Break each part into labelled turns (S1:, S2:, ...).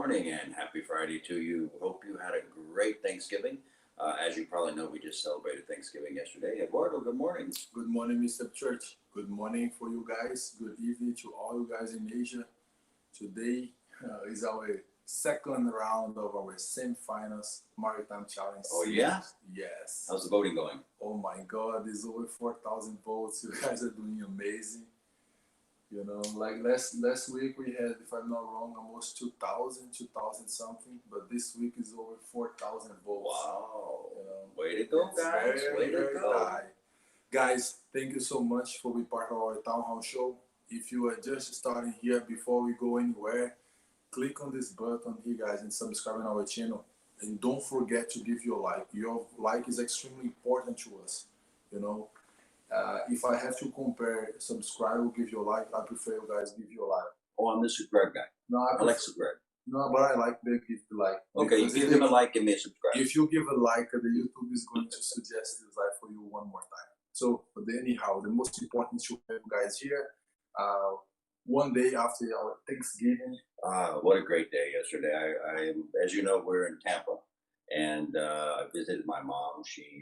S1: morning and happy Friday to you. Hope you had a great Thanksgiving. As you probably know, we just celebrated Thanksgiving yesterday. Eduardo, good morning.
S2: Good morning, Mr. Church. Good morning for you guys. Good evening to all you guys in Asia. Today is our second round of our semi-finals Maritime Challenge.
S1: Oh, yeah?
S2: Yes.
S1: How's the voting going?
S2: Oh my God, there's over 4,000 votes. You guys are doing amazing. You know, like last week we had, if I'm not wrong, almost 2,000 something. But this week is over 4,000 votes.
S1: Wow.
S2: You know,
S1: way to go, guys. Way to go.
S2: High. Guys, thank you so much for being part of our Town Hall show. If you are just starting here, before we go anywhere, click on this button here, guys, and subscribe on our channel. And don't forget to give your like. Your like is extremely important to us. You know, if I have to compare subscribe or give your like, I prefer you guys give your like.
S1: Oh, I'm the subscribe guy.
S2: No,
S1: I like subscribe.
S2: No, but I like the give the like.
S1: Okay, you give him a like, give me a subscribe.
S2: If you give a like, the YouTube is going to suggest this like for you one more time. So, but anyhow, the most important is to have you guys here. One day after our Thanksgiving.
S1: What a great day yesterday. I as you know, we're in Tampa, and I visited my mom. She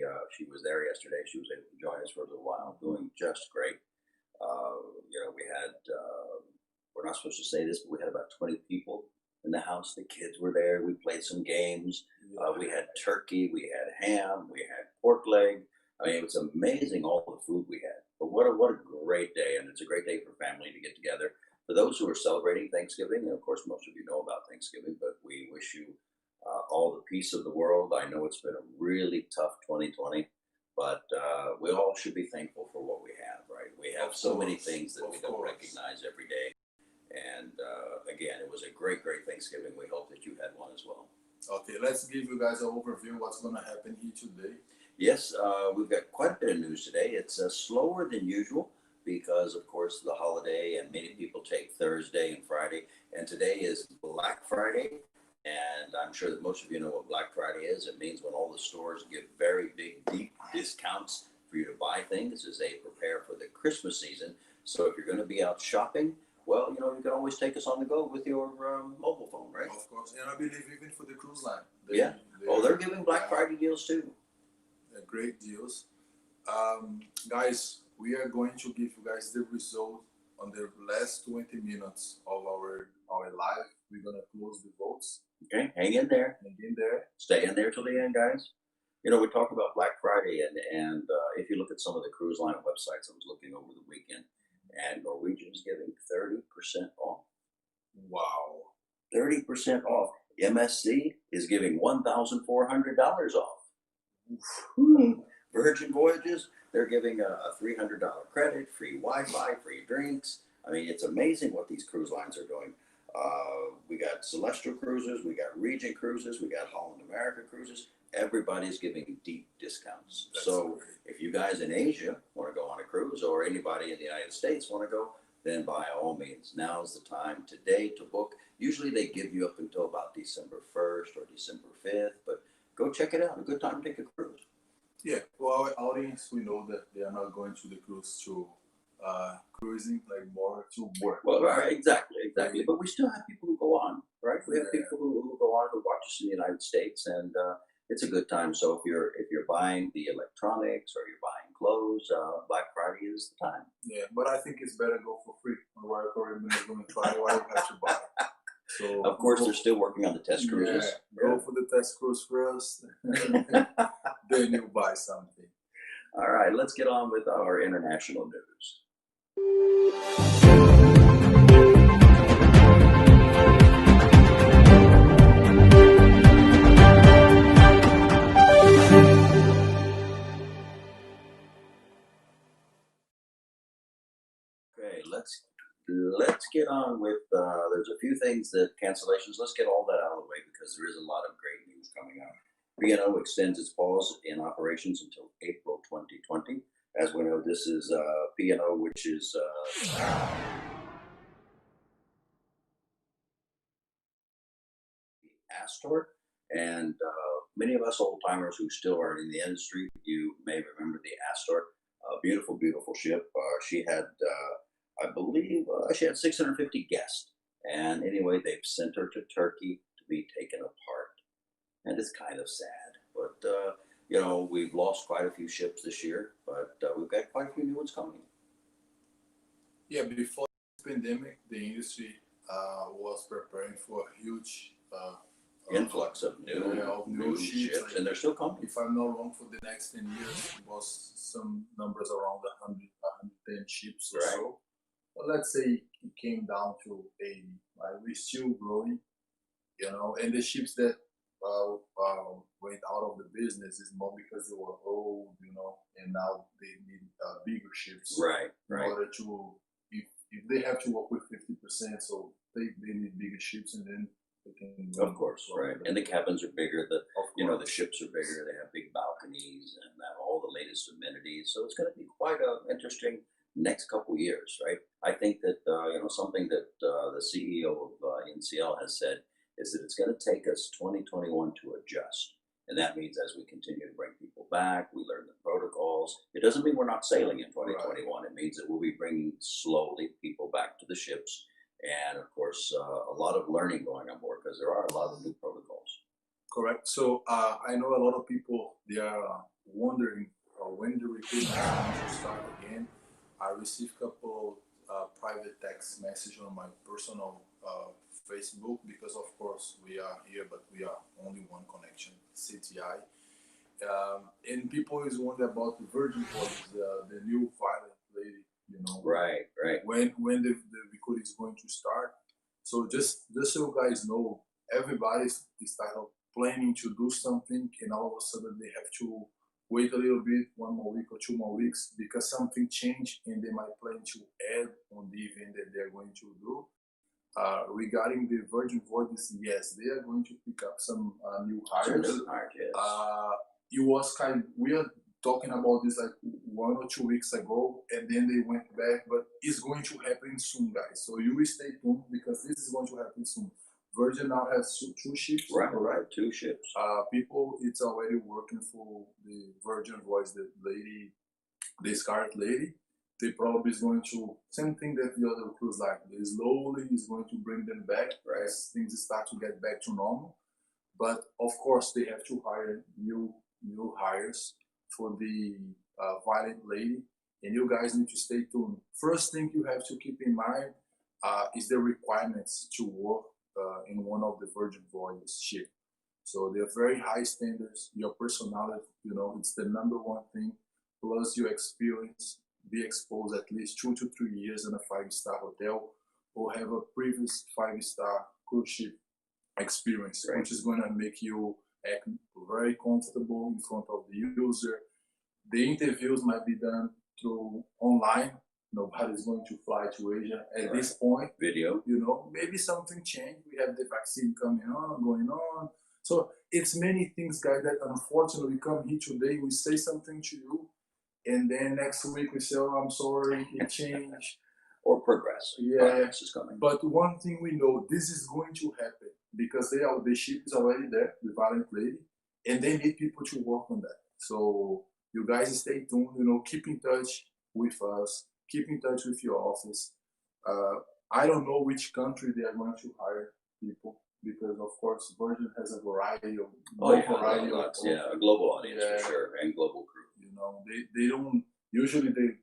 S1: was there yesterday. She was able to join us for a little while, doing just great. We had, we're not supposed to say this, but we had about 20 people in the house. The kids were there. We played some games. We had turkey, we had ham, we had pork leg. I mean, it was amazing all the food we had. But what a great day, and it's a great day for family to get together. For those who are celebrating Thanksgiving, and of course most of you know about Thanksgiving, but we wish you all the peace of the world. I know it's been a really tough 2020, but we all should be thankful for what we have, right? We have so many things that we don't recognize every day. And again, it was a great Thanksgiving. We hope that you had one as well.
S2: Okay, let's give you guys an overview of what's going to happen here today.
S1: Yes, we've got quite a bit of news today. It's slower than usual because, of course, the holiday, and many people take Thursday and Friday. And today is Black Friday, and I'm sure that most of you know what Black Friday is. It means when all the stores give very big, deep discounts for you to buy things as they prepare for the Christmas season. So if you're going to be out shopping, well, you know, you can always take us on the go with your mobile phone, right?
S2: Of course, and I believe even for the cruise line.
S1: They're giving Black Friday deals too.
S2: Great deals. Guys, we are going to give you guys the result on the last 20 minutes of our live. We're going to close the votes.
S1: Okay, hang in there.
S2: Hang in there.
S1: Stay in there till the end, guys. You know, we talk about Black Friday, and if you look at some of the cruise line websites, I was looking over the weekend, and Norwegian is giving 30% off.
S2: Wow. 30%
S1: off. MSC is giving $1,400 off. Virgin Voyages, they're giving a $300 credit, free Wi-Fi, free drinks. I mean, it's amazing what these cruise lines are doing. We got Celestial Cruises, we got Regent Cruises, we got Holland America Cruises. Everybody's giving deep discounts. That's so great. If you guys in Asia want to go on a cruise, or anybody in the United States want to go, then by all means, now's the time today to book. Usually they give you up until about December 1st or December 5th, but go check it out. A good time to take a cruise.
S2: Yeah, for our audience, we know that they are not going to the cruise to cruising, like more to work.
S1: Well, right, exactly. But we still have people who go on, right? We have people who go on, who watch us in the United States, and it's a good time. So if you're buying the electronics or you're buying clothes, Black Friday is the time.
S2: Yeah, but I think it's better go for free. Royal Caribbean is going to try what you have to buy. So
S1: of course, they're still working on the test cruises.
S2: Go for the test cruise first, then you buy something.
S1: All right, let's get on with our international news. Okay, let's get on with, there's a few things that cancellations, let's get all that out of the way because there is a lot of great news coming out. P&O extends its pause in operations until April 2020. As we know, this is P&O, which is Astor, and many of us old-timers who still are in the industry, you may remember the Astor, beautiful ship. She had I believe she had 650 guests. And anyway, they've sent her to Turkey be taken apart. And it's kind of sad. But, we've lost quite a few ships this year, but we've got quite a few new ones coming.
S2: Yeah, before the pandemic, the industry was preparing for a huge
S1: Influx of new ships,
S2: like,
S1: and they're still coming.
S2: if I'm not wrong, for the next 10 years, it was some numbers around 110 ships or
S1: Right.
S2: so. But let's say it came down to 80. Like, we're still growing, and the ships that went out of the business is more because they were old, and now they need bigger ships.
S1: Right,
S2: In
S1: right.
S2: order to, if they have to work with 50%, so they need bigger ships, and then they can.
S1: Of course, right. And the cabins are bigger. The ships are bigger. They have big balconies and have all the latest amenities. So it's going to be quite an interesting next couple years, right? I think that something that the CEO of NCL has said is that it's going to take us 2021 to adjust. And that means as we continue to bring people back, we learn the protocols. It doesn't mean we're not sailing in 2021. Right. It means that we'll be bringing slowly people back to the ships. And of course, a lot of learning going on board because there are a lot of new protocols.
S2: Correct. So I know a lot of people, they are wondering when the recruitment is going to start again. I received a couple private text message on my personal Facebook, because of course we are here, but we are only one connection, CTI. And people is wondering about the Virgin Voice, the new violent lady,
S1: Right, right.
S2: When the recruit is going to start. So just so you guys know, everybody started planning to do something, and all of a sudden they have to wait a little bit, 1 more week or 2 more weeks, because something changed and they might plan to add on the event that they're going to do. Regarding the Virgin Voices, yes, they are going to pick up some new hires. It was we are talking about this like 1 or 2 weeks ago, and then they went back, but it's going to happen soon, guys. So you will stay tuned, because this is going to happen soon. Virgin now has 2 ships.
S1: Right, 2 ships.
S2: People, it's already working for the Virgin Voice, the lady, the Scarlet Lady. They probably is going to, same thing that the other cruise line, they slowly is going to bring them back as things start to get back to normal. But of course, they have to hire new hires for the Violent Lady, and you guys need to stay tuned. First thing you have to keep in mind is the requirements to work in one of the Virgin Voyages ship. So they're very high standards. Your personality, it's the #1 thing, plus your experience. Be exposed at least 2 to 3 years in a 5-star hotel, or have a previous 5-star cruise ship experience, which is going to make you act very comfortable in front of the user. The interviews might be done through online. Nobody's going to fly to Asia at this point.
S1: Video.
S2: Maybe something changed. We have the vaccine going on. So it's many things, guys, that unfortunately come here today. We say something to you, and then next week we say, "Oh, I'm sorry, it changed."
S1: Or progress. Progress is coming.
S2: But one thing we know, this is going to happen, because the ship is already there, the Violent Lady, and they need people to work on that. So you guys stay tuned, keep in touch with us, keep in touch with your office. I don't know which country they are going to hire people, because of course Virgin has a variety of
S1: a global audience for sure, and global crew.
S2: They don't usually the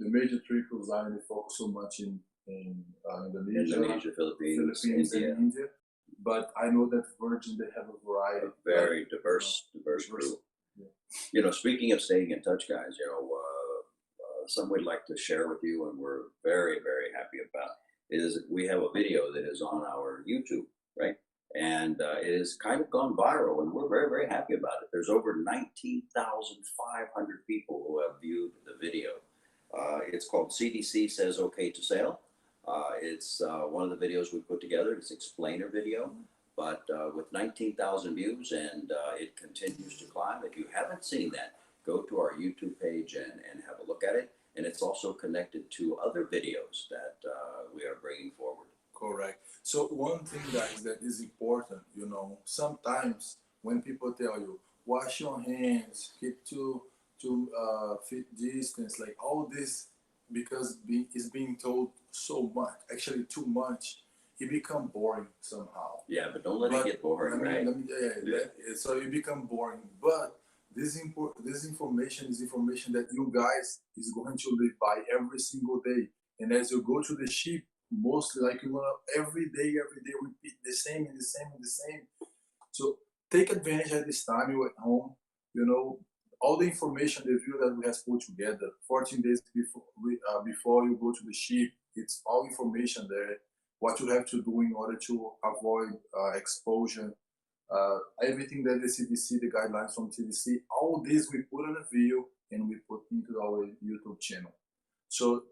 S2: major 3 cruise lines, they focus so much in Indonesia, Philippines, and India. But I know that Virgin, they have a variety.
S1: A very diverse crew. Yeah. Speaking of staying in touch, guys, something we'd like to share with you, and we're very, very happy about, is we have a video that is on our YouTube, right? And it has kind of gone viral, and we're very, very happy about it. There's over 19,500 people who have viewed the video. It's called CDC Says Okay to Sail. It's one of the videos we put together. It's an explainer video, but with 19,000 views, and it continues to climb. If you haven't seen that, go to our YouTube page and have a look at it. And it's also connected to other videos that we are bringing forward.
S2: Correct. So one thing, guys, that is important, sometimes when people tell you, wash your hands, keep to feet distance, like all this, because is being told so much, actually too much, it become boring somehow.
S1: Yeah, but don't let it get boring, right?
S2: So it become boring. But this information is information that you guys is going to live by every single day. And as you go to the ship, mostly like you wanna every day repeat the same and the same and the same. So take advantage at this time you're at home. You know, all the information, the view that we have put together 14 days before you go to the ship, it's all information there. What you have to do in order to avoid exposure, everything that the CDC, the guidelines from CDC, all this we put on a video and we put into our YouTube channel. So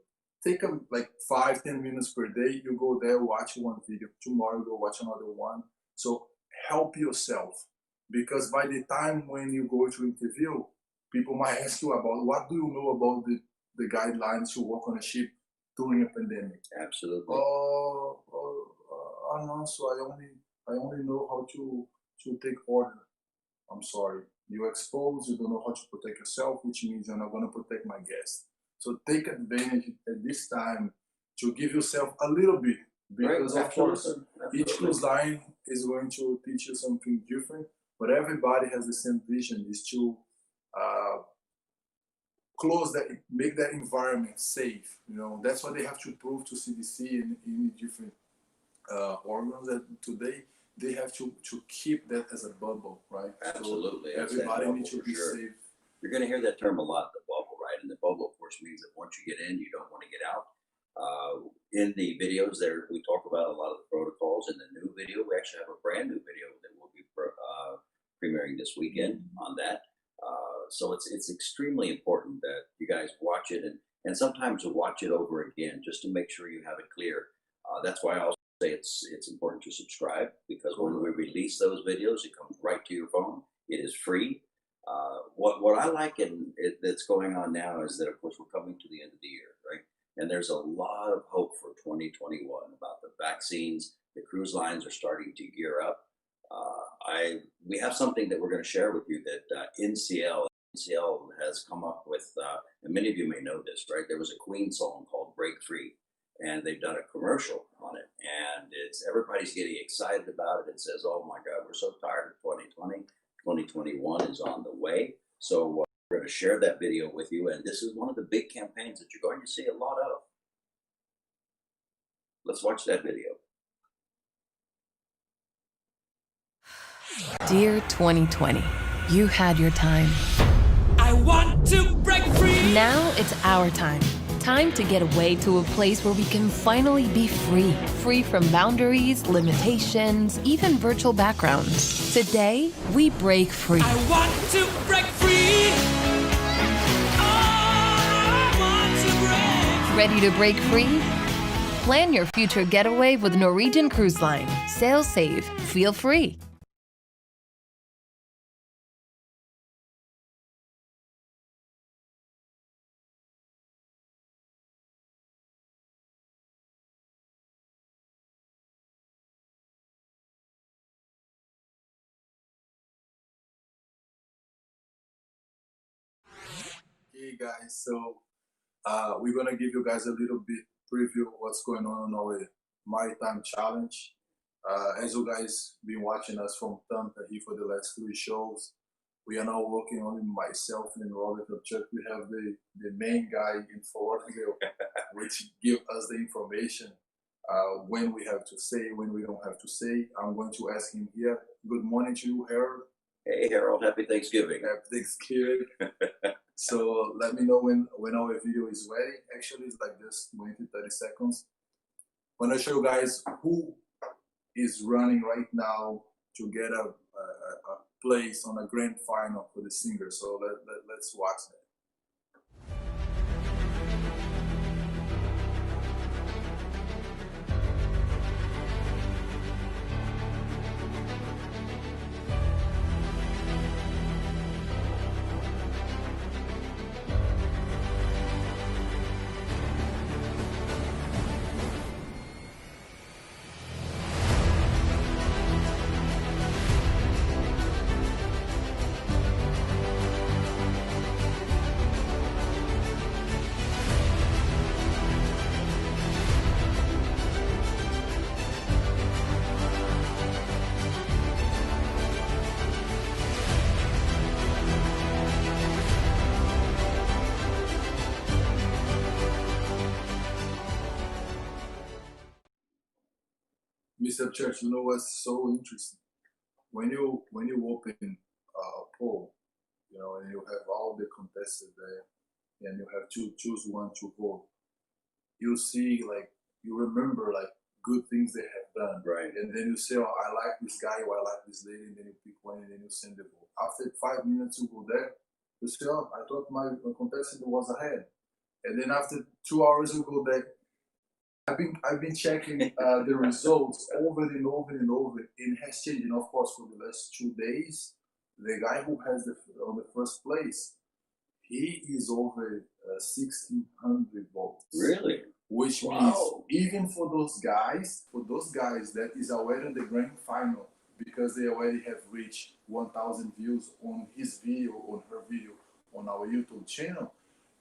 S2: take like 5-10 minutes per day. You go there, watch one video. Tomorrow you go watch another one. So help yourself, because by the time when you go to interview, people might ask you about what do you know about the guidelines to work on a ship during a pandemic.
S1: Absolutely.
S2: No, so I only know how to take order. I'm sorry. You're exposed, you don't know how to protect yourself, which means you're not going to protect my guests. So take advantage at this time to give yourself a little bit, because of course each cruise line is going to teach you something different, but everybody has the same vision, is to make that environment safe. You know, that's what they have to prove to CDC and in different organs that today they have to keep that as a bubble, right?
S1: Absolutely.
S2: So everybody needs to be safe.
S1: You're going to hear that term a lot, the bubble, right? And the bubble, of course, means that once you get in, you don't want to get out. In the videos there, we talk about a lot of the protocols. In the new video, we actually have a brand new video that will be premiering this weekend on that. So it's extremely important that you guys watch it, and sometimes to watch it over again just to make sure you have it clear. That's why I also say it's important to subscribe, because when we release those videos, it comes right to your phone. It is free. What I like that's going on now is that, of course, we're coming to the end of the year, right? And there's a lot of hope for 2021 about the vaccines. The cruise lines are starting to gear up. We have something that we're going to share with you that NCL has come up with, and many of you may know this, right? There was a Queen song called Break Free, and they've done a commercial on it, and everybody's getting excited about it. It says, oh my God, we're so tired of 2020. 2021 is on the way. So we're going to share that video with you, and this is one of the big campaigns that you're going to see a lot of. Let's watch that video.
S3: Dear 2020, you had your time.
S4: I want to break free!
S3: Now it's our time. Time to get away to a place where we can finally be free. Free from boundaries, limitations, even virtual backgrounds. Today, we break free.
S4: I want to break free! I want to break!
S3: Ready to break free? Plan your future getaway with Norwegian Cruise Line. Sail safe, feel free.
S2: Hey guys, so we're gonna give you guys a little bit preview of what's going on our Maritime Challenge. As you guys been watching us from Tampa here for the last 3 shows, we are now working on myself and Robert of Chuck. We have the main guy in Fort Lauderdale, which give us the information when we have to say, when we don't have to say. I'm going to ask him here. Good morning to you, Harold.
S1: Hey Harold, happy Thanksgiving.
S2: Happy Thanksgiving. So let me know when our video is ready. Actually, it's like this, 20-30 seconds. I'm gonna show you guys who is running right now to get a place on a grand final for the singer. So let's watch that. Mr. Church, you know what's so interesting? When you open a poll, you know, and you have all the contestants there, and you have to choose one to vote, you see, like, you remember, like, good things they have done.
S1: Right.
S2: And then you say, oh, I like this guy, or I like this lady, and then you pick one, and then you send the vote. After 5 minutes, you go there, you say, oh, I thought my contestant was ahead. And then after 2 hours, you go there. I've been checking the results over and over and over. It has changed, and of course, for the last 2 days, the guy who has on the first place, he is over 1,600 votes.
S1: Really?
S2: Which means even for those guys that is already in the grand final, because they already have reached 1,000 views on his video, on her video, on our YouTube channel,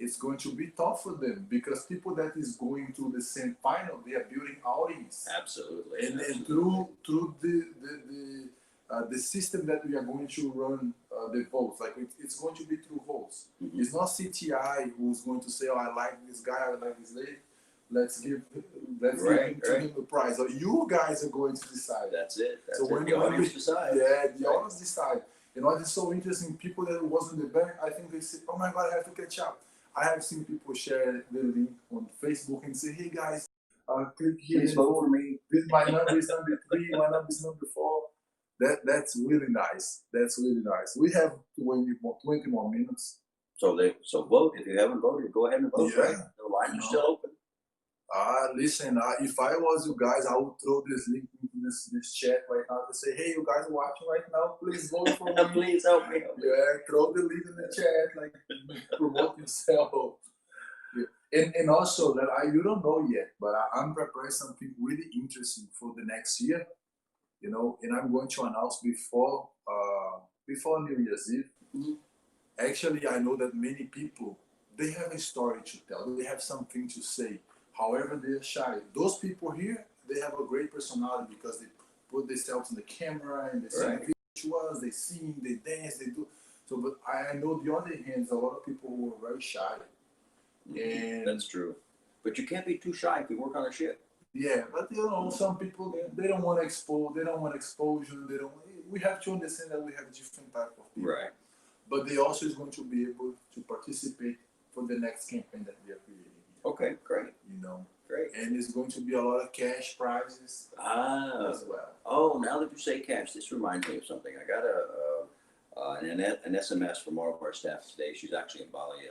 S2: it's going to be tough for them, because people that is going to the same final, they are building audience.
S1: Absolutely.
S2: And
S1: absolutely.
S2: through the system that we are going to run the votes, like it's going to be through votes.
S1: Mm-hmm.
S2: It's not CTI who's going to say, oh, I like this guy, I like this lady. Let's give him the prize. So you guys are going to decide.
S1: That's it. That's
S2: so
S1: it.
S2: when
S1: The audience decide.
S2: Yeah, the audience decide. You know, it's so interesting. People that was in the back, I think they say, oh my God, I have to catch up. I have seen people share the link on Facebook and say, hey guys, click here.
S1: Please vote for me.
S2: My number is number 3, my number is number 4. That's really nice. That's really nice. We have 20 more minutes.
S1: So vote. If you haven't voted, go ahead and vote.
S2: Yeah.
S1: Right? The lines are still open.
S2: Listen, if I was you guys, I would throw this link into this chat right now to say, hey, you guys are watching right now, please vote for me.
S1: Please help me.
S2: Yeah, throw the link in the chat, like, promote yourself. Yeah. And also, that you don't know yet, but I'm preparing something really interesting for the next year, you know, and I'm going to announce before New Year's Eve.
S1: Mm-hmm.
S2: Actually, I know that many people, they have a story to tell, they have something to say. However, they're shy. Those people here, they have a great personality because they put themselves in the camera and they send videos to us, they sing, they dance, they do. So, but I know the other hand, a lot of people who are very shy. And
S1: that's true. But you can't be too shy if you work on a ship.
S2: Yeah, but you know, some people, they don't want to expose, they don't want exposure, we have to understand that we have different type of people.
S1: Right.
S2: But they also is going to be able to participate for the next campaign that we are creating.
S1: Okay, great.
S2: You know,
S1: great.
S2: And it's going to be a lot of cash prizes as well.
S1: Oh, now that you say cash, this reminds me of something. I got an SMS from one of our staff today. She's actually in Bali.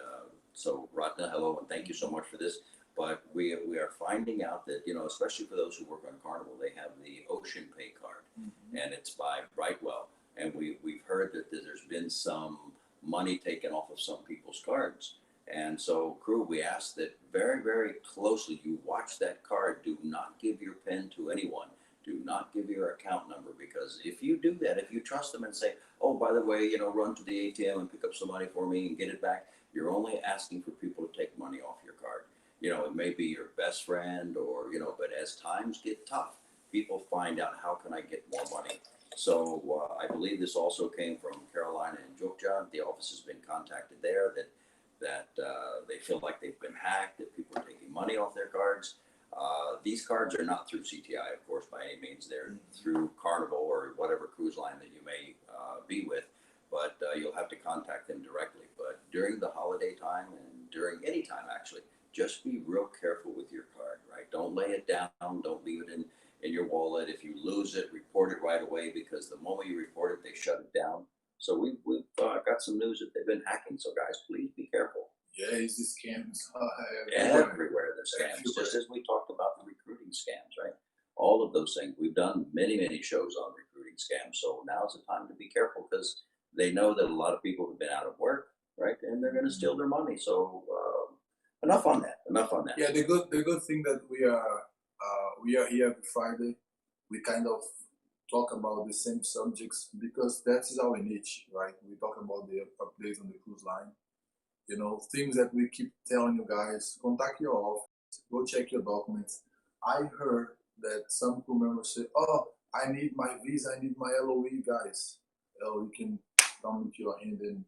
S1: So Ratna, hello, and thank you so much for this. But we are finding out that, you know, especially for those who work on Carnival, they have the Ocean Pay card, and it's by Brightwell. And we've heard that there's been some money taken off of some people's cards. And so, crew, we ask that very, very closely you watch that card. Do not give your PIN to anyone. Do not give your account number, because if you do that, if you trust them and say, oh, by the way, you know, run to the ATM and pick up some money for me and get it back, you're only asking for people to take money off your card. You know, it may be your best friend or, you know, but as times get tough, people find out, how can I get more money? So I believe this also came from Carolina and Jokja. The office has been contacted there that they feel like they've been hacked, that people are taking money off their cards. These cards are not through CTI, of course, by any means. They're through Carnival or whatever cruise line that you may be with, but you'll have to contact them directly. But during the holiday time and during any time, actually, just be real careful with your card, right? Don't lay it down. Don't leave it in your wallet. If you lose it, report it right away, because the moment you report it, they shut it down. So we've got some news that they've been hacking. So guys, please be careful.
S2: Yeah, it's the scams
S1: everywhere. The scams, just as we talked about the recruiting scams, right? All of those things. We've done many shows on recruiting scams. So now's the time to be careful, because they know that a lot of people have been out of work, right? And they're going to steal their money. So enough on that.
S2: Yeah, the good thing that we are here every Friday. We kind of talk about the same subjects, because that is our niche, right? We talk about the updates on the cruise line. You know, things that we keep telling you guys: contact your office, go check your documents. I heard that some crew members say, "Oh, I need my visa, I need my LOE, guys." You can come into your hand in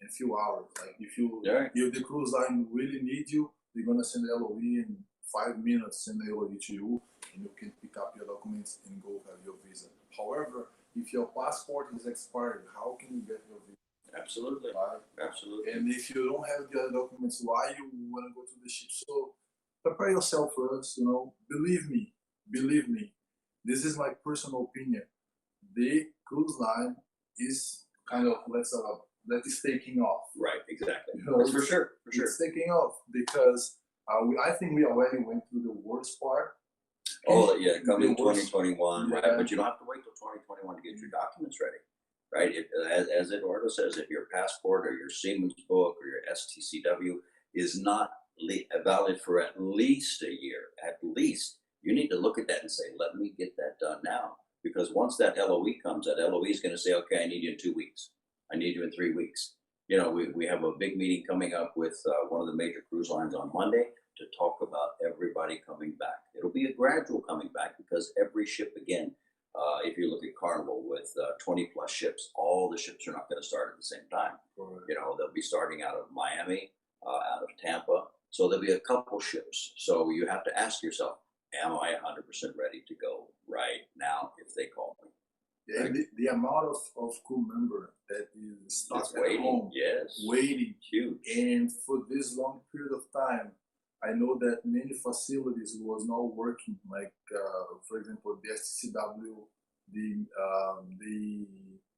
S2: a few hours. Like if the cruise line really needs you, they're gonna send the LOE in 5 minutes, send it over to you, and you can pick up your documents and go have your visa. However, if your passport is expired, how can you get your visa?
S1: Absolutely.
S2: Right?
S1: Absolutely.
S2: And if you don't have the other documents, why you want to go to the ship? So prepare yourself first, believe me, this is my personal opinion. The cruise line is kind of, that is taking off.
S1: Right, exactly. That's for sure.
S2: It's taking off because I think we already went through the worst part.
S1: Oh, yeah, coming 2021,
S2: Yeah.
S1: right? But you don't have to wait till 2021 to get your documents ready, right? As Eduardo says, if your passport or your Siemens book or your STCW is not valid for at least a year, you need to look at that and say, let me get that done now. Because once that LOE comes, that LOE is going to say, okay, I need you in 2 weeks. I need you in 3 weeks. We have a big meeting coming up with one of the major cruise lines on Monday to talk about everybody coming back. It'll be a gradual coming back because every ship, again, if you look at Carnival with 20 plus ships, all the ships are not going to start at the same time.
S2: Right.
S1: They'll be starting out of Miami, out of Tampa. So there'll be a couple ships. So you have to ask yourself, am I 100% ready to go right now if they call me?
S2: Yeah,
S1: Right.
S2: the amount of crew member that is stuck
S1: It's
S2: at
S1: waiting,
S2: home,
S1: yes.
S2: waiting,
S1: Huge.
S2: and for this long period of time, I know that many facilities was not working. Like for example, the SCW,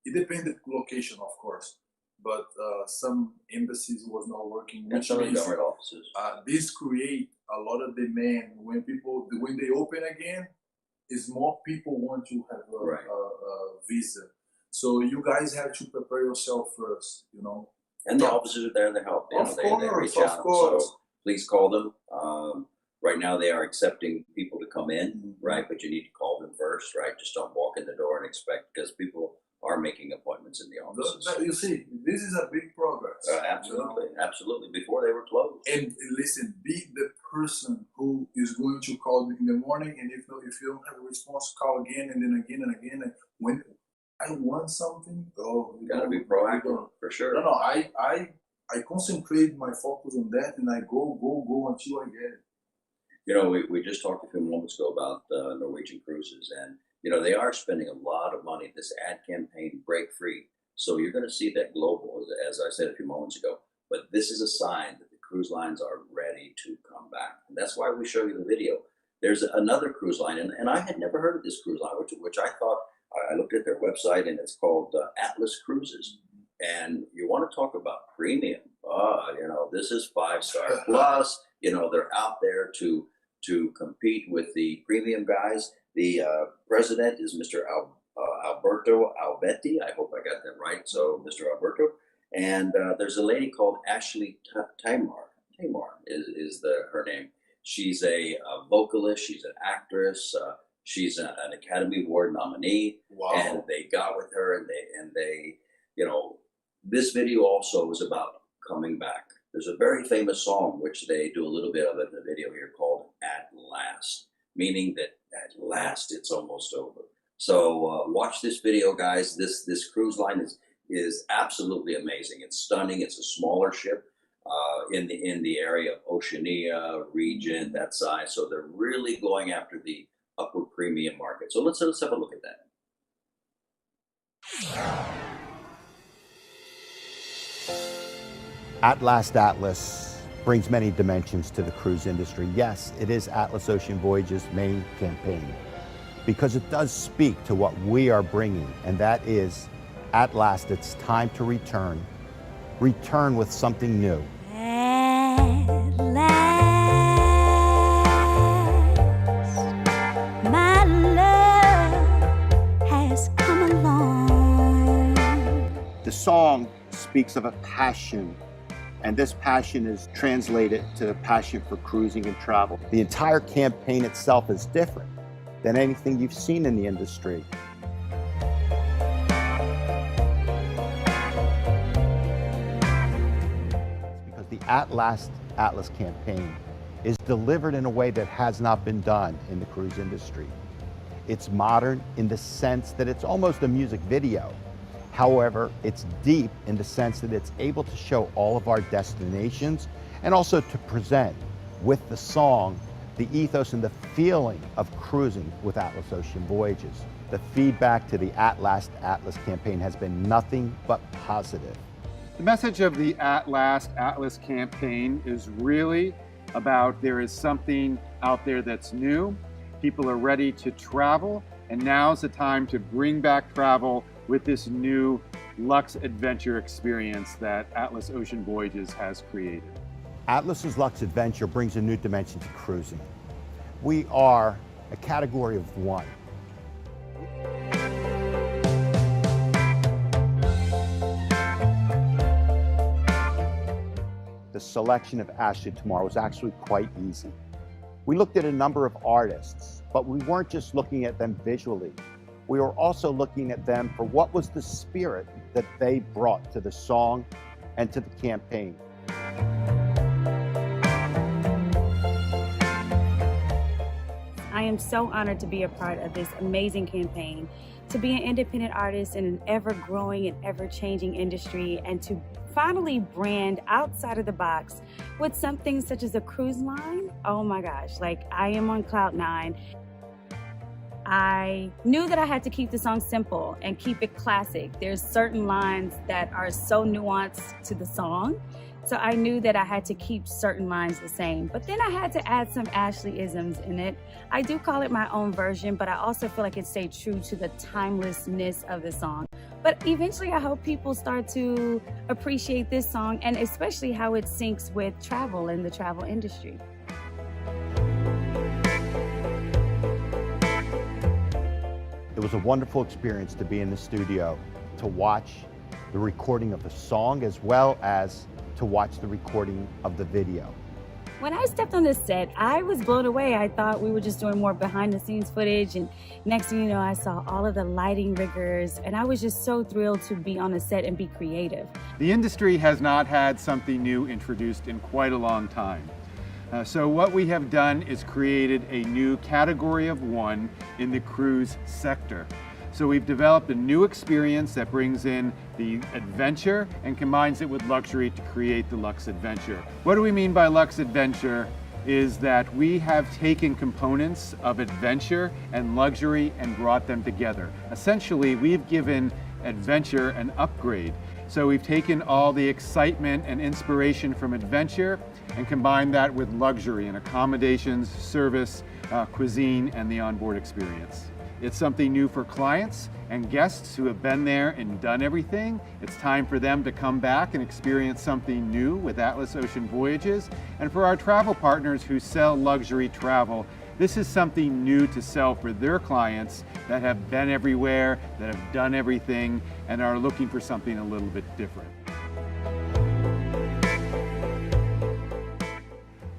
S2: it depends the location, of course, but some embassies was not working,
S1: And
S2: which
S1: some of the
S2: means
S1: government offices.
S2: this create a lot of demand when they open again. Is more people want to have
S1: Right.
S2: a visa. So you guys have to prepare yourself first,
S1: And the officers are there to help.
S2: Of
S1: They
S2: course,
S1: reach
S2: of
S1: out.
S2: course.
S1: So please call them. Right now they are accepting people to come in,
S2: Mhm.
S1: right? But you need to call them first, right? Just don't walk in the door and expect, because people are making appointments in the offices.
S2: You see, this is a big progress.
S1: Absolutely, absolutely. Before they were closed.
S2: And listen, be the person who is going to call in the morning, and if you don't have a response, call again and then again and again. And when I want something,
S1: You gotta be proactive, for sure.
S2: No, I concentrate my focus on that, and I go until I get it.
S1: We just talked a few moments ago about Norwegian cruises, and they are spending a lot of money. This ad campaign, Break Free. So you're going to see that global, as I said a few moments ago. But this is a sign that the cruise lines are ready to come back, and that's why we show you the video. There's another cruise line, and I had never heard of this cruise line, which I thought, I looked at their website, and it's called Atlas Cruises. And you want to talk about premium? This is 5-star plus. They're out there to compete with the premium guys. The president is Mr. Alberto Albetti. I hope I got that right. So Mr. Alberto. And there's a lady called Ashley Tamar. Tamar is her name. She's a vocalist. She's an actress. She's an Academy Award nominee.
S2: Wow.
S1: And they got with her, and they this video also is about coming back. There's a very famous song, which they do a little bit of in the video here, called At Last, meaning that at last it's almost over. So watch this video, guys. This cruise line is absolutely amazing. It's stunning. It's a smaller ship in the area of Oceania region, that size. So they're really going after the upper premium market. So let's have a look at that.
S5: At Last Atlas brings many dimensions to the cruise industry. Yes, it is Atlas Ocean Voyages' main campaign because it does speak to what we are bringing, and that is, at last, it's time to return. Return with something new.
S6: At last, my love has come along.
S5: The song speaks of a passion, and this passion is translated to passion for cruising and travel. The entire campaign itself is different than anything you've seen in the industry. It's because the At Last Atlas campaign is delivered in a way that has not been done in the cruise industry. It's modern in the sense that it's almost a music video. However, it's deep in the sense that it's able to show all of our destinations and also to present with the song the ethos and the feeling of cruising with Atlas Ocean Voyages. The feedback to the At Last Atlas campaign has been nothing but positive.
S7: The message of the At Last Atlas campaign is really about there is something out there that's new. People are ready to travel, and now's the time to bring back travel with this new Lux Adventure experience that Atlas Ocean Voyages has created.
S5: Atlas's Lux Adventure brings a new dimension to cruising. We are a category of one. The selection of Ashley tomorrow was actually quite easy. We looked at a number of artists, but we weren't just looking at them visually. We were also looking at them for what was the spirit that they brought to the song and to the campaign.
S8: I am so honored to be a part of this amazing campaign, to be an independent artist in an ever-growing and ever-changing industry, and to finally brand outside of the box with something such as a cruise line. Oh my gosh, like I am on cloud nine. I knew that I had to keep the song simple and keep it classic. There's certain lines that are so nuanced to the song. So I knew that I had to keep certain lines the same, but then I had to add some Ashley-isms in it. I do call it my own version, but I also feel like it stayed true to the timelessness of the song. But eventually I hope people start to appreciate this song, and especially how it syncs with travel and the travel industry.
S5: It was a wonderful experience to be in the studio, to watch the recording of the song as well as to watch the recording of the video.
S8: When I stepped on this set, I was blown away. I thought we were just doing more behind the scenes footage, and next thing you know, I saw all of the lighting riggers, and I was just so thrilled to be on a set and be creative.
S7: The industry has not had something new introduced in quite a long time. So what we have done is created a new category of one in the cruise sector. So we've developed a new experience that brings in the adventure and combines it with luxury to create the Lux Adventure. What do we mean by Lux Adventure? Is that we have taken components of adventure and luxury and brought them together. Essentially, we've given adventure an upgrade. So we've taken all the excitement and inspiration from adventure and combined that with luxury and accommodations, service, cuisine, and the onboard experience. It's something new for clients and guests who have been there and done everything. It's time for them to come back and experience something new with Atlas Ocean Voyages. And for our travel partners who sell luxury travel, this is something new to sell for their clients that have been everywhere, that have done everything, and are looking for something a little bit different.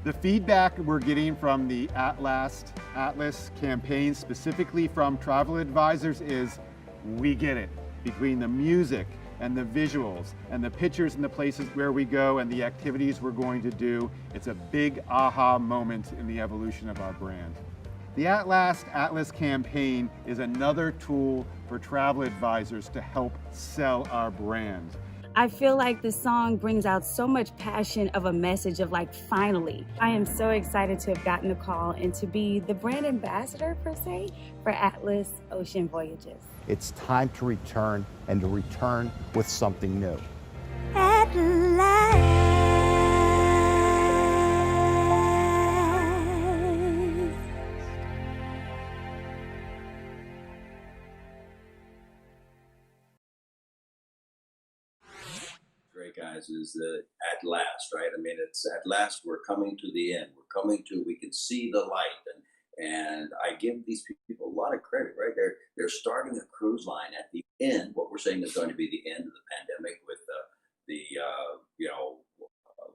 S7: The feedback we're getting from the At Last Atlas campaign, specifically from travel advisors, is we get it. Between the music and the visuals and the pictures and the places where we go and the activities we're going to do, it's a big aha moment in the evolution of our brand. The At Last Atlas campaign is another tool for travel advisors to help sell our brand.
S8: I feel like the song brings out so much passion of a message of like, finally. I am so excited to have gotten a call and to be the brand ambassador, per se, for Atlas Ocean Voyages.
S5: It's time to return, and to return with something new.
S6: At last.
S1: Great, guys, is the at last, right? I mean, it's at last we're coming to the end. We're coming to, we can see the light, and I give these people a lot of credit, right? They're starting a cruise line at the end. What we're saying is going to be the end of the pandemic, with the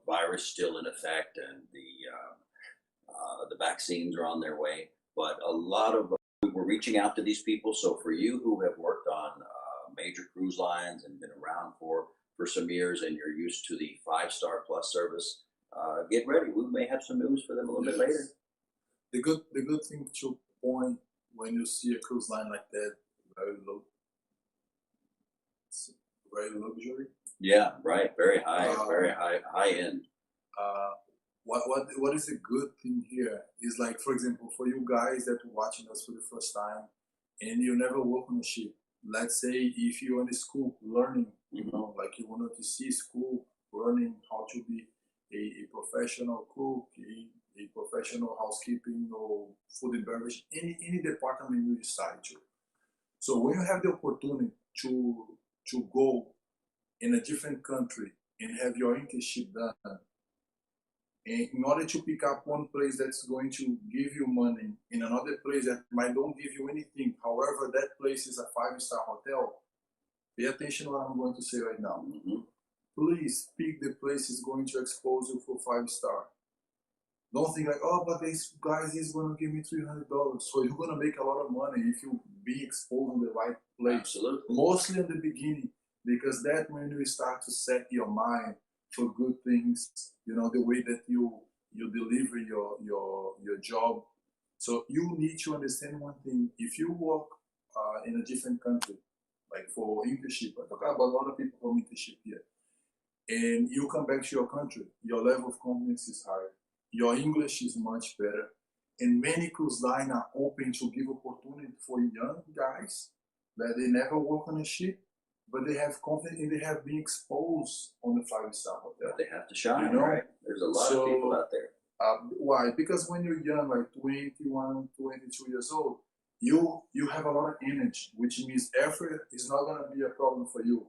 S1: virus still in effect, and the vaccines are on their way. But a lot of we're reaching out to these people. So for you who have worked on major cruise lines and been around for some years, and you're used to the 5-star plus service, get ready. We may have some news for them a little bit later.
S2: The good thing to point when you see a cruise line like that, very low, very luxury.
S1: Yeah, right. Very high, high end.
S2: what is a good thing here is like, for example, for you guys that are watching us for the first time and you never work on a ship. Let's say if you're in school learning, you know, like you wanted to see school learning how to be a professional cook, a professional housekeeping or food and beverage, any department you decide to. So when you have the opportunity to go in a different country and have your internship done, and in order to pick up one place that's going to give you money in another place that might don't give you anything, however, that place is a 5-star hotel, pay attention to what I'm going to say right now. Please pick the place is going to expose you for 5-star. Don't think like, oh, but this guy is going to give me $300. So you're going to make a lot of money if you be exposed in the right place.
S1: Absolutely.
S2: Mostly in the beginning, because that when you start to set your mind for good things, you know, the way that you deliver your job. So you need to understand one thing. If you work in a different country, like for internship, I talk about a lot of people from internship here, and you come back to your country, your level of confidence is higher. Your English is much better. And many cruise lines are open to give opportunity for young guys that they never work on a ship, but they have confidence and they have been exposed on the 5-star hotel.
S1: They have to shine,
S2: you know?
S1: right? There's a lot of people out there.
S2: Why? Because when you're young, like 21, 22 years old, you have a lot of energy, which means effort is not going to be a problem for you.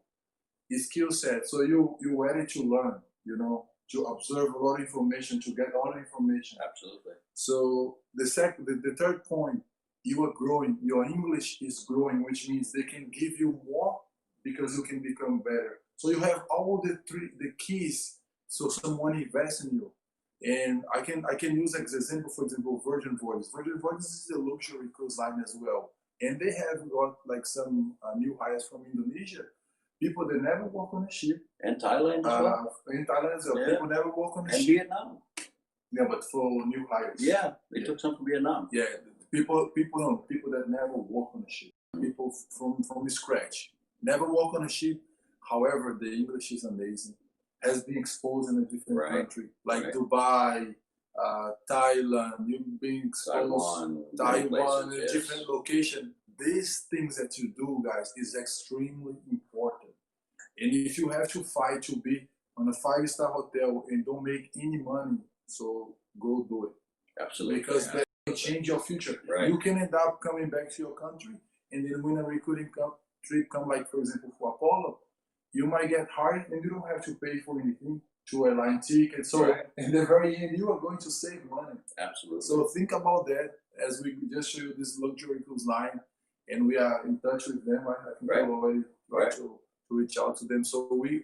S2: It's skill set. So you're ready to learn, you know, to observe a lot of information, to get all the information.
S1: Absolutely.
S2: So the third point, you are growing. Your English is growing, which means they can give you more because you can become better. So you have all the keys. So someone invests in you. And I can use as example, for example, Virgin Voyages. Virgin Voyages is a luxury cruise line as well, and they have got like some new hires from Indonesia. People that never work on a ship.
S1: And Thailand as well.
S2: In Thailand as well. Yeah. People never work on a ship.
S1: And Vietnam.
S2: Yeah, but for new hires.
S1: Yeah, they took some from Vietnam.
S2: Yeah, people that never work on a ship. People from scratch. Never work on a ship. However, the English is amazing. Has been exposed in a different country. Like Dubai, Thailand, you've been exposed Taiwan, in a different location. These things that you do, guys, is extremely important. And if you have to fight to be on a 5-star hotel and don't make any money, so go do it.
S1: Absolutely.
S2: Because that will change your future.
S1: Right.
S2: You can end up coming back to your country, and then when a recruiting trip come, like for example for Apollo, you might get hired and you don't have to pay for anything, to airline tickets. So in the very end, you are going to save money.
S1: Absolutely.
S2: So think about that as we just show you this luxury cruise line, and we are in touch with them. I think we already tried to reach out to them. So we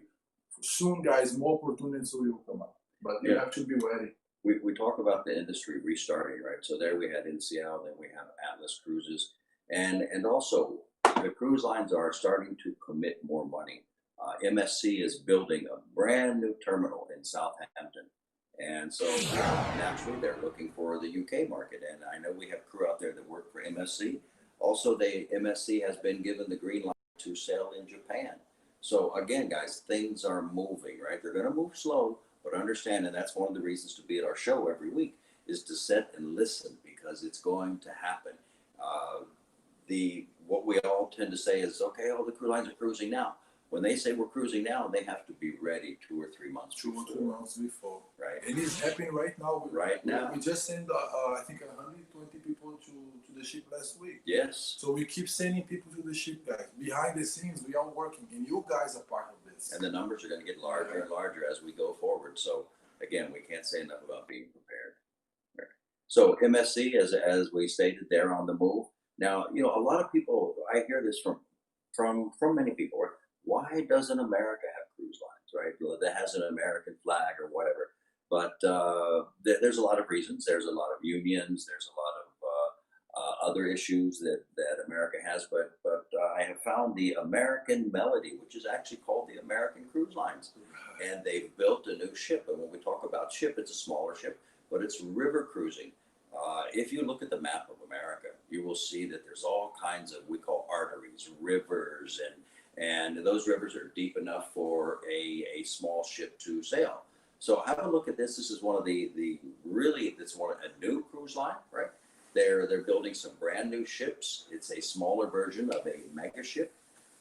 S2: soon, guys, more opportunities will come up, but you have to be ready.
S1: We talk about the industry restarting, right? So there we had NCL, then we have Atlas Cruises, and also the cruise lines are starting to commit more money. MSC is building a brand new terminal in Southampton. And so naturally they're looking for the UK market. And I know we have crew out there that work for MSC. Also, MSC has been given the green light to sail in Japan. So again, guys, things are moving, right? They're going to move slow, but understand, and that's one of the reasons to be at our show every week, is to sit and listen, because it's going to happen. What we all tend to say is, okay, all the crew lines are cruising now. When they say we're cruising now, they have to be ready 2 or 3 months before.
S2: 2 months before.
S1: Right.
S2: And it's happening right now.
S1: Now.
S2: We just sent, I think, 120 people to the ship last week.
S1: Yes.
S2: So we keep sending people to the ship, guys. Behind the scenes, we are working, and you guys are part of this.
S1: And the numbers are going to get larger and larger as we go forward. So again, we can't say enough about being prepared. Right. So MSC, as we stated, they're on the move. Now, you know, a lot of people, I hear this from many people. Why doesn't America have cruise lines, right? That has an American flag or whatever. But there's a lot of reasons. There's a lot of unions. There's a lot of other issues that America has. But I have found the American Melody, which is actually called the American Cruise Lines. And they've built a new ship. And when we talk about ship, it's a smaller ship, but it's river cruising. If you look at the map of America, you will see that there's all kinds of, we call arteries, rivers, and those rivers are deep enough for a small ship to sail. So have a look at this. This is one of the really, it's one a new cruise line, right? They're building some brand new ships. It's a smaller version of a mega ship,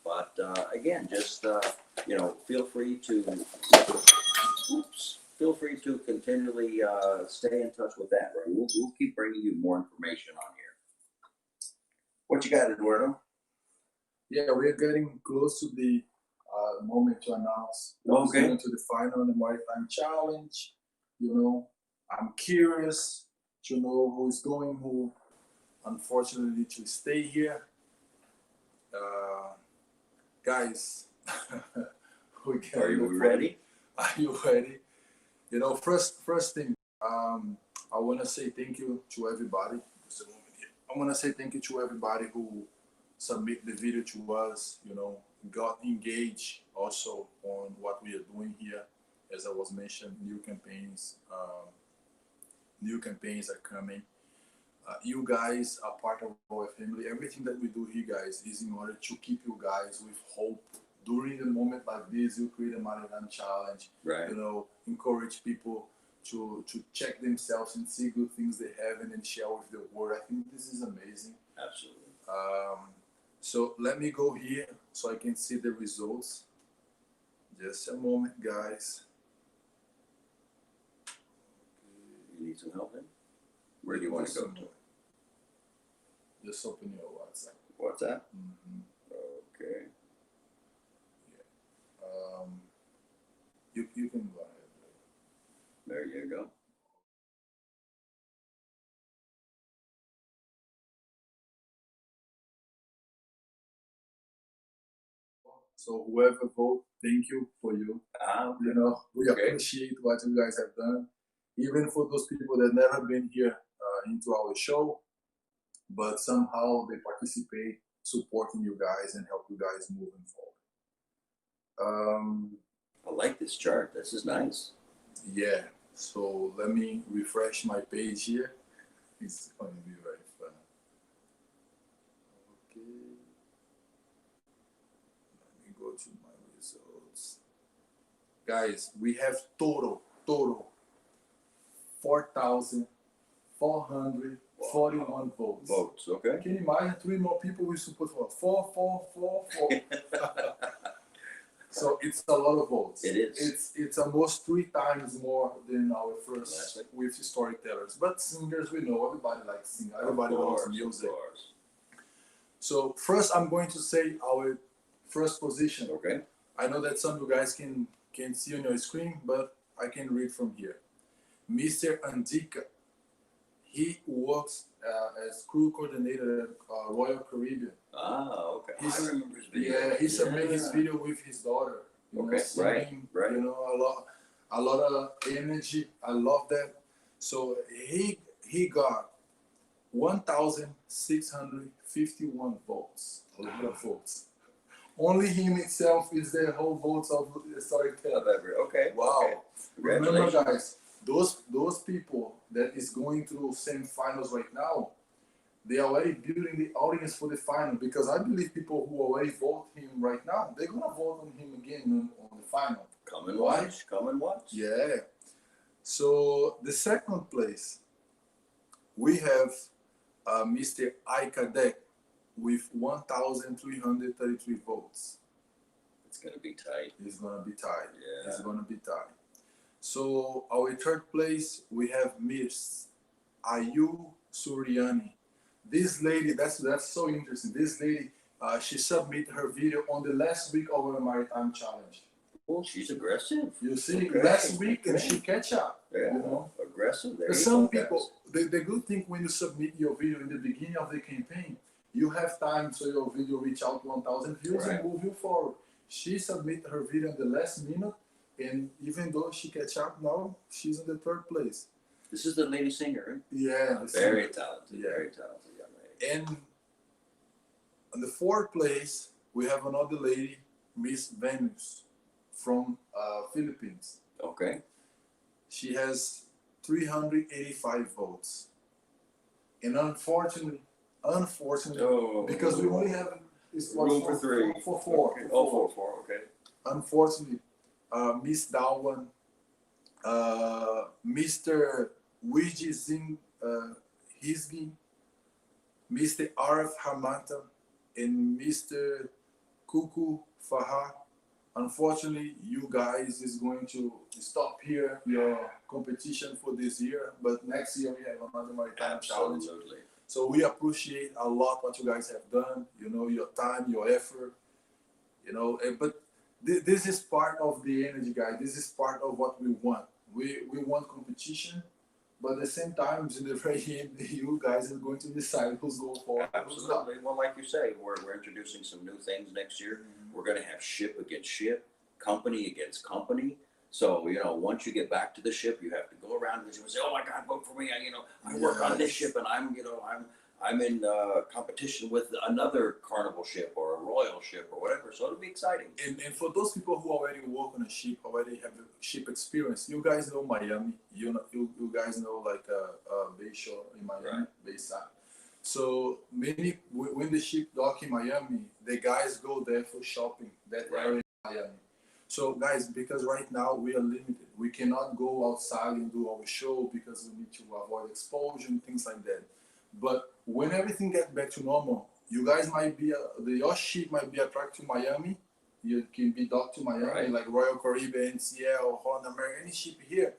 S1: but again, just you know, feel free to continually stay in touch with that. Right? We'll keep bringing you more information on here. What you got, Eduardo?
S2: Yeah, we're getting close to the moment to announce who's
S1: Okay.
S2: going to the final on the Maritime Challenge. You know, I'm curious to know who's going, who unfortunately to stay here. Guys,
S1: Are you ready?
S2: Are you ready? You know, first thing, I want to say thank you to everybody. Just a moment here. I want to say thank you to everybody who submit the video to us, you know, got engaged also on what we are doing here. As I was mentioned, new campaigns are coming. You guys are part of our family. Everything that we do here, guys, is in order to keep you guys with hope. During a moment like this, you create a Maritime Challenge,
S1: Right.
S2: you know, encourage people to check themselves and see good things they have and then share with the world. I think this is amazing.
S1: Absolutely.
S2: So let me go here so I can see the results. Just a moment, guys.
S1: You need some help then? Where do you want to go to?
S2: Just open your WhatsApp.
S1: What's that?
S2: Mm-hmm.
S1: Okay.
S2: You can go ahead.
S1: There you go.
S2: So whoever vote, thank you for you. You know, we
S1: Okay.
S2: appreciate what you guys have done. Even for those people that never been here into our show, but somehow they participate, supporting you guys and help you guys moving forward.
S1: I like this chart. This is nice.
S2: Yeah. So let me refresh my page here. It's going to be very fun. Okay. Let me go to my results. Guys, we have total 4,441 votes.
S1: Votes, okay.
S2: Can you imagine 3 more people we support for? 4, 4, 4, 4. So it's a lot of votes.
S1: It is.
S2: It's almost 3 times more than our first
S1: Classic.
S2: with storytellers. But singers, we know everybody likes singing. Everybody loves music.
S1: Of course.
S2: So first, I'm going to say our first position.
S1: Okay.
S2: I know that some of you guys can see on your screen, but I can read from here. Mr. Andika, he works as crew coordinator at Royal Caribbean.
S1: Ah, okay.
S2: He's-
S1: I remember his video.
S2: Yeah, he submitted his video with his daughter. You
S1: Okay,
S2: know, singing,
S1: right.
S2: You know, a lot of energy. I love that. So he got 1,651 votes. A lot of votes. Only him itself is the whole votes of the storyteller.
S1: Okay.
S2: Wow.
S1: Okay.
S2: Remember,
S1: Congratulations.
S2: guys, those people that is going through semi-finals right now, they are already building the audience for the final, because I believe people who already vote him right now, they're gonna vote on him again on the final.
S1: Come and watch. Come and watch.
S2: Yeah. So the second place, we have Mr. Aikadek with 1,333 votes.
S1: It's gonna be tight.
S2: It's gonna be tied.
S1: Yeah.
S2: It's gonna be tied. So our third place, we have Miss Ayu Suryani. This lady, that's so interesting. This lady, she submitted her video on the last week of our Maritime Challenge.
S1: Oh, she's aggressive.
S2: You see,
S1: Okay.
S2: last week, and
S1: Okay.
S2: she catch up.
S1: Yeah.
S2: You know,
S1: Aggressive. There
S2: because
S1: you
S2: some
S1: go, guys.
S2: people, the good thing when you submit your video in the beginning of the campaign, you have time so your video reach out 1,000 views
S1: Right.
S2: and move you forward. She submitted her video in the last minute, and even though she catch up now, she's in the third place.
S1: This is the lady singer, right?
S2: Yeah,
S1: Very talented.
S2: Yeah.
S1: Very talented young lady.
S2: and in the fourth place, we have another lady, Miss Venus, from Philippines.
S1: Okay.
S2: She has 385 votes, and unfortunately,
S1: Oh.
S2: because we only have
S1: room for 3.
S2: for 4.
S1: Okay. Oh, 4. Okay.
S2: Unfortunately, Miss Dawan Mr. Wiji Singh Hisgi, Mr. Arif Hamanta, and Mr. Kuku Fahar. Unfortunately, you guys is going to stop here your competition for this year, but next year we have another Maritime Challenge.
S1: Absolutely.
S2: So we appreciate a lot what you guys have done, you know, your time, your effort, you know, but this is part of the energy, guys. This is part of what we want. We want competition, but at the same time, in the very end, you guys are going to decide who's going forward, who's not.
S1: Absolutely. Well, like you say, we're introducing some new things next year. We're going to have ship against ship, company against company. So, you know, once you get back to the ship, you have to go around and say, oh my God, vote for me. I work on this ship and I'm in competition with another Carnival ship or a Royal ship or whatever. So it'll be exciting.
S2: And for those people who already work on a ship, already have a ship experience, you guys know Miami. You guys know like Bayshore in Miami,
S1: Right.
S2: Bayside. So when the ship dock in Miami, the guys go there for shopping. That
S1: Right.
S2: area in Miami. So guys, because right now we are limited, we cannot go outside and do our show because we need to avoid exposure and things like that. But when everything gets back to normal, you guys might be your ship might be attracted to Miami. You can be docked to Miami,
S1: Right.
S2: like Royal Caribbean, NCL, Hotline, America, any ship here.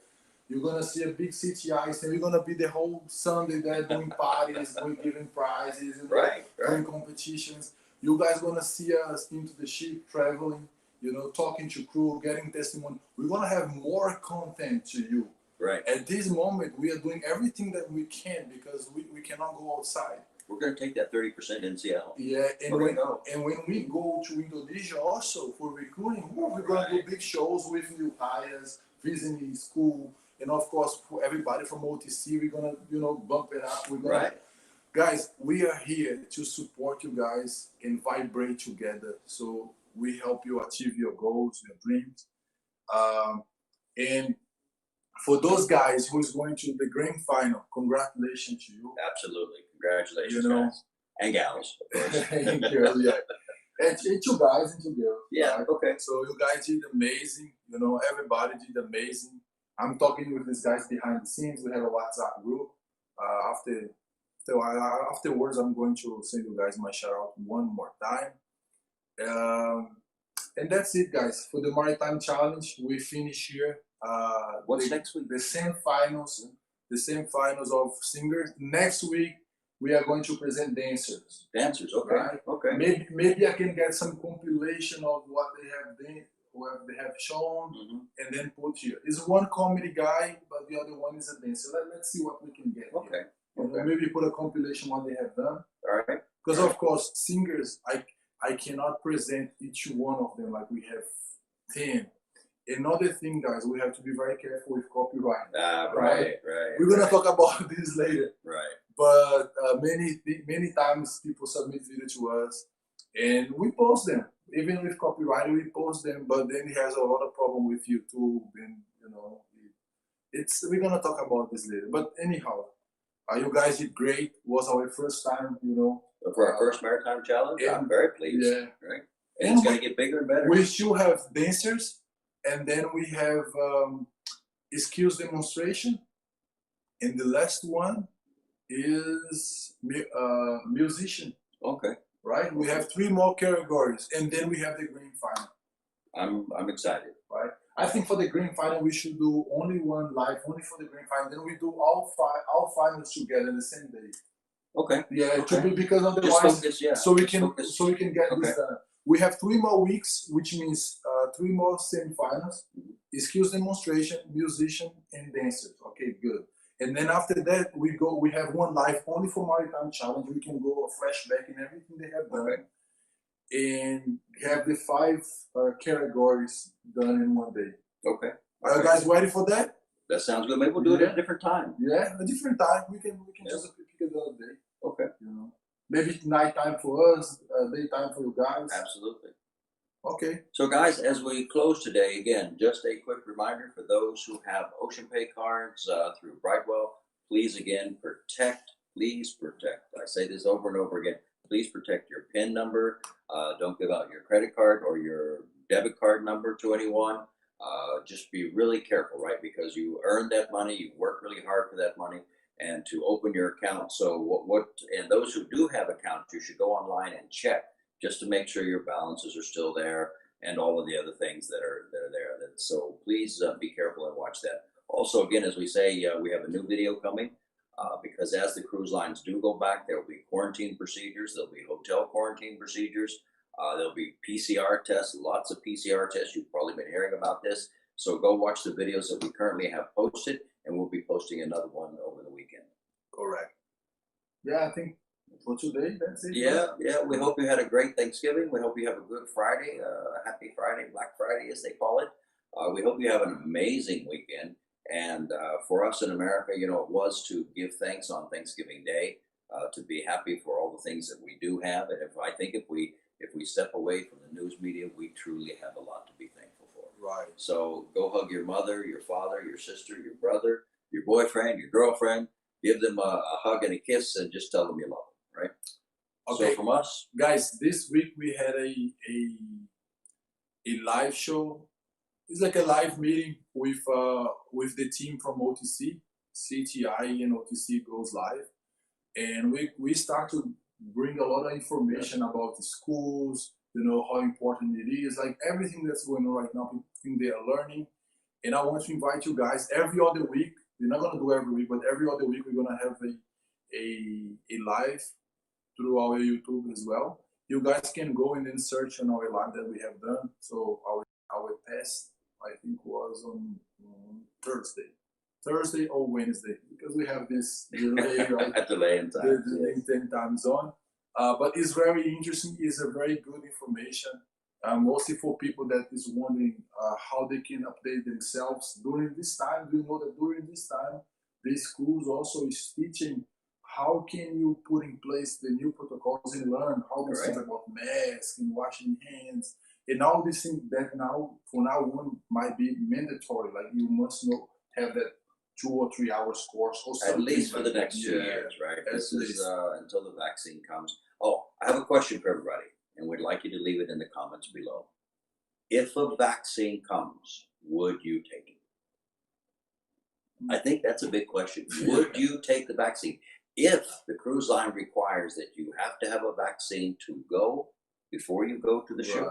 S2: You're gonna see a big CTI, and we're gonna be the whole Sunday there doing parties, we're giving prizes, and
S1: Right.
S2: doing competitions. You guys gonna see us into the ship traveling, you know, talking to crew, getting testimony. We're gonna have more content to you.
S1: Right.
S2: At this moment, we are doing everything that we can because we cannot go outside.
S1: We're going to take that 30% NCL.
S2: Yeah, and
S1: We're gonna go.
S2: when we go to Indonesia also for recruiting, we're gonna do
S1: Right.
S2: big shows with new hires, visiting school, and of course for everybody from OTC, we're gonna bump it up. We're gonna,
S1: Right.
S2: guys, we are here to support you guys and vibrate together. So we help you achieve your goals, your dreams, and for those guys who is going to the grand final, congratulations to you.
S1: Absolutely. Congratulations,
S2: You know.
S1: guys. And gals, of course.
S2: And girls, yeah. And you guys and you girls.
S1: Yeah,
S2: right?
S1: okay.
S2: So you guys did amazing. You know, everybody did amazing. I'm talking with these guys behind the scenes. We have a WhatsApp group. Afterwards, I'm going to send you guys my shout out one more time. And that's it, guys. For the Maritime Challenge, we finish here.
S1: What's next week?
S2: The same finals of singers. Next week, we are going to present dancers.
S1: Dancers, okay.
S2: Right.
S1: Okay.
S2: Maybe I can get some compilation of what they have done, what they have shown, and then put here. It's one comedy guy, but the other one is a dancer. Let's see what we can get.
S1: Okay.
S2: Here. You know, maybe put a compilation what they have done.
S1: All right.
S2: Because of course, singers, I cannot present each one of them like we have 10. Another thing, guys, we have to be very careful with copyright.
S1: Right.
S2: We're gonna talk about this later.
S1: Right.
S2: But many times people submit video to us, and we post them. Even with copyright, we post them. But then it has a lot of problem with YouTube, and you know, we're gonna talk about this later. But anyhow, you guys did great. It was our first time, you know.
S1: For our first Maritime Challenge, I'm very pleased.
S2: Yeah.
S1: Right. And it's going to get bigger and better.
S2: We still have dancers, and then we have skills demonstration, and the last one is musician.
S1: Okay.
S2: Right. We have 3 more categories, and then we have the grand final.
S1: I'm excited.
S2: Right. I think for the grand final we should do only one live, only for the grand final. Then we do all finals together the same day.
S1: Okay.
S2: Yeah,
S1: Okay.
S2: because
S1: Just
S2: otherwise,
S1: focus, yeah.
S2: so we
S1: Just
S2: can
S1: focus.
S2: get
S1: Okay.
S2: this done. We have 3 more weeks, which means 3 more semifinals, skills demonstration, musician, and dancers. Okay, good. And then after that, we have one live only for Maritime Challenge. We can go a flashback and everything they have done.
S1: Okay.
S2: And have the 5 categories done in one day.
S1: Okay.
S2: Are you guys ready for that?
S1: That sounds good. Maybe we'll do it at a different time.
S2: Yeah, a different time. We can
S1: Yes.
S2: just pick it another day.
S1: Okay.
S2: You know, maybe nighttime for us, daytime for you guys.
S1: Absolutely.
S2: Okay.
S1: So guys, as we close today, again, just a quick reminder for those who have Ocean Pay cards through Brightwell, please protect. I say this over and over again. Please protect your PIN number. Don't give out your credit card or your debit card number to anyone. just be really careful, right? Because you earned that money, you worked really hard for that money, and to open your account. So and those who do have accounts, you should go online and check just to make sure your balances are still there and all of the other things that are there. So please be careful and watch that. Also, again, as we say, we have a new video coming because as the cruise lines do go back, there will be quarantine procedures, there'll be hotel quarantine procedures, there'll be PCR tests, lots of PCR tests. You've probably been hearing about this. So go watch the videos that we currently have posted, and we'll be posting another one over the weekend.
S2: Correct. Yeah, I think for today, that's it.
S1: Yeah, yeah. We hope you had a great Thanksgiving. We hope you have a good Friday, happy Friday, Black Friday, as they call it. We hope you have an amazing weekend. And for us in America, you know, it was to give thanks on Thanksgiving Day, to be happy for all the things that we do have. And I think if we step away from the news media, we truly have a lot to be thankful for.
S2: Right.
S1: So go hug your mother, your father, your sister, your brother, your boyfriend, your girlfriend. Give them a hug and a kiss, and just tell them you love them. Right.
S2: Okay.
S1: So from us,
S2: guys, this week we had a live show. It's like a live meeting with the team from OTC, CTI and OTC goes live, and we start to bring a lot of information about the schools, you know, how important it is, like everything that's going on right now. People think they are learning, and I want to invite you guys every other week. We're not gonna do every week, but every other week we're gonna have a live through our YouTube as well. You guys can go and then search on our live that we have done. So our test, I think, was on Thursday or Wednesday, because we have this delay, right?
S1: at delay in time.
S2: The 10 time zone. But it's very interesting. It's a very good information, mostly for people that is wondering how they can update themselves during this time. You know that during this time, the schools also is teaching how can you put in place the new protocols and learn how these things about masks and washing hands and all these things that now, for now on, might be mandatory. Like you must have that 2 or 3 hours course or something.
S1: At least for the next 2 years, right? This is until the vaccine comes. Oh, I have a question for everybody, and we'd like you to leave it in the comments below. If a vaccine comes, would you take it? I think that's a big question. Would you take the vaccine? If the cruise line requires that you have to have a vaccine to go before you go to the ship,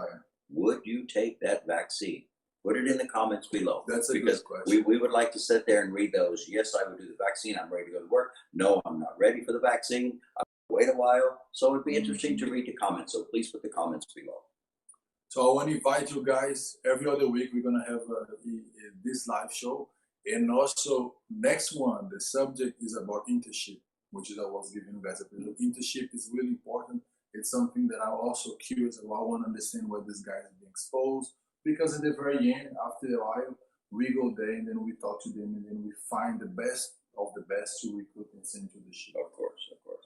S1: would you take that vaccine? Put it in the comments below.
S2: That's a
S1: because
S2: good question.
S1: we would like to sit there and read those. Yes, I would do the vaccine. I'm ready to go to work. No, I'm not ready for the vaccine. I'll wait a while. So it'd be interesting to read the comments. So please put the comments below.
S2: So I want to invite you guys. Every other week we're gonna have this live show, and also next one. The subject is about internship, which is I was giving you guys a bit. Internship is really important. It's something that I'm also curious about. I want to understand where this guy is being exposed. Because at the very end, after a while, we go there and then we talk to them and then we find the best of the best to recruit and send to the ship.
S1: Of course, of course.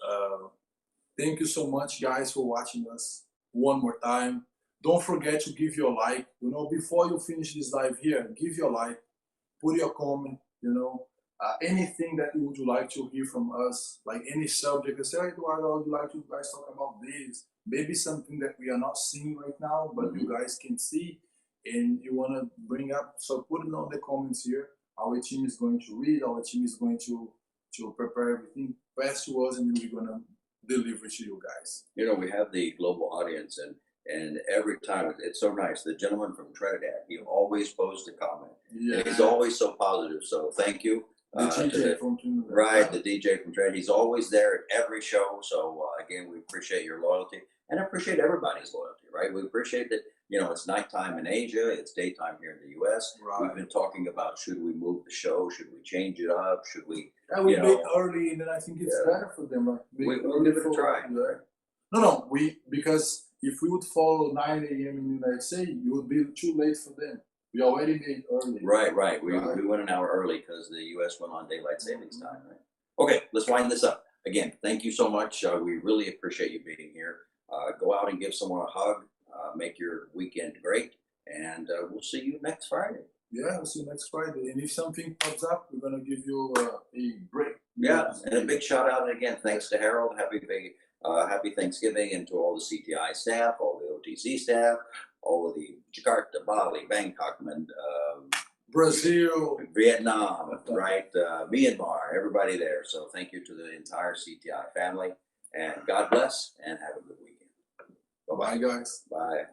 S2: Thank you so much, guys, for watching us one more time. Don't forget to give your like. You know, before you finish this live here, give your like, put your comment. You know, anything that you would like to hear from us, like any subject. Say, hey, Eduardo, I would like you guys talk about this. Maybe something that we are not seeing right now, but you guys can see. And you want to bring up, so put it on the comments here. Our team is going to read, our team is going to prepare everything, pass to us, and then we're going to deliver to you guys.
S1: You know, we have the global audience, and every time, it's so nice. The gentleman from Trinidad, he always posts a comment.
S2: Yeah.
S1: And he's always so positive, so thank you.
S2: The DJ from Trinidad.
S1: Right, the DJ from Trinidad. He's always there at every show, so again, we appreciate your loyalty, and I appreciate everybody's loyalty, right? We appreciate that. You know, it's nighttime in Asia, it's daytime here in the U.S.
S2: Right.
S1: We've been talking about, should we move the show? Should we change it up? Should we,
S2: we make early, and then I think it's better for them. Like,
S1: we'll give it a try.
S2: No, because if we would follow 9 a.m. in the United States, it would be too late for them. We already made early.
S1: Right. We went an hour early because the U.S. went on daylight savings time, right? Okay, let's wind this up. Again, thank you so much. We really appreciate you being here. Go out and give someone a hug. Make your weekend great, and we'll see you next Friday.
S2: Yeah, we'll see you next Friday. And if something pops up, we're going to give you a break.
S1: Yeah, and a big shout out, and again, thanks to Harold. Happy Thanksgiving, and to all the CTI staff, all the OTC staff, all of the Jakarta, Bali, Bangkok,
S2: Brazil,
S1: Vietnam, right? Myanmar, everybody there. So thank you to the entire CTI family, and God bless, and have a good weekend.
S2: bye guys.
S1: Bye.